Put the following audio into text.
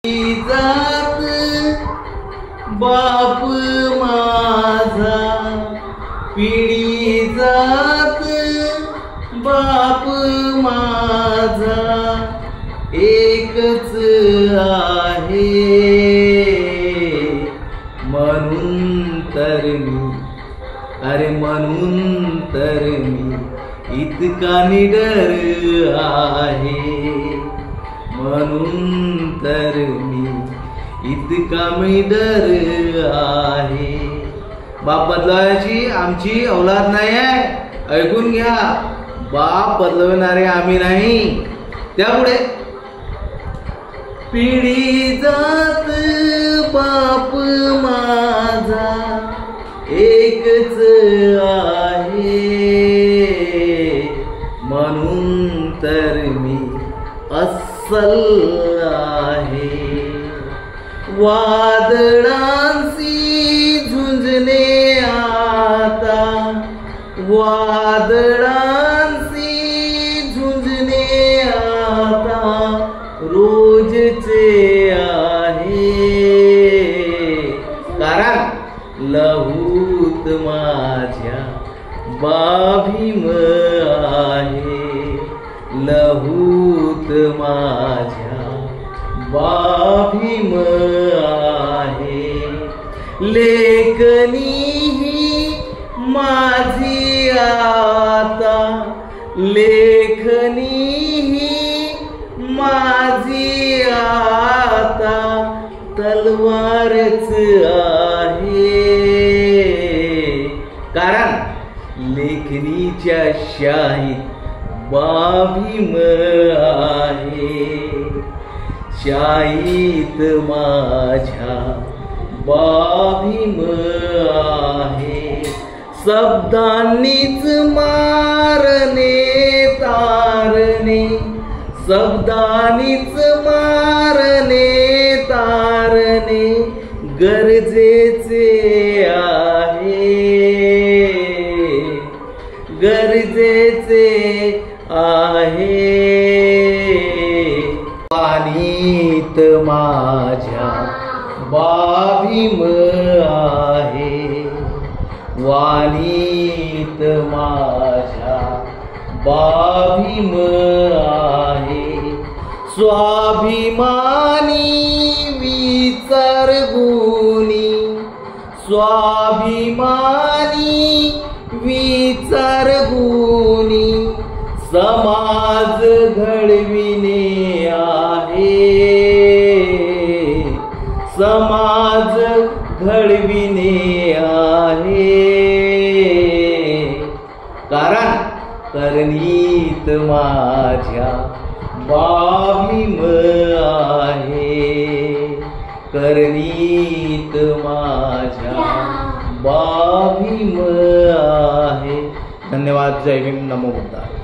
जात बाप माझा पिढी जात बाप माझा एकच आहे म्हणून तर मी म्हणून तर मी इतका निडर आहे म्हणून तर मी इतका निडर आहे। बाप बदलावायची आमची औलाद नाही आहे, ऐकून घ्या। बाप बदलवणारे आम्ही नाही। त्यापुढे पिढी जात बाप माझा एकच आहे म्हणून तर मी अस्सल आहे। वादळांशी झुंजणे आता वादळांशी झुंजणे आता रोजचे आहे कारण लहूत माझ्या बाभीम आहे लहूत माझ्या बाभीम आहे। लेखनी ही माझी आता लेखनी ही माझी आता तलवारच आहे कारण लेखनीच्या शाहीत बाभीम आहे शाहीत माझ्या बाभीम आहे। शब्दांनीच मारणे तारणे शब्दांनीच मारणे तारणे गरजेचे आहे गरजेचे आहे। वाणीत माझ्या बाभीम आहे वाणीत माझ्या बाभीम आहे। स्वाभिमानी विचार गुणी स्वाभिमानी विचार गुणी समाज घडविणे आहे समाज घडविणे आहे कारण करणीत माझ्या बाभीम आहे करणीत माझ्या बाभीम आहे। धन्यवाद। जय भीम। नमो बुद्धाय।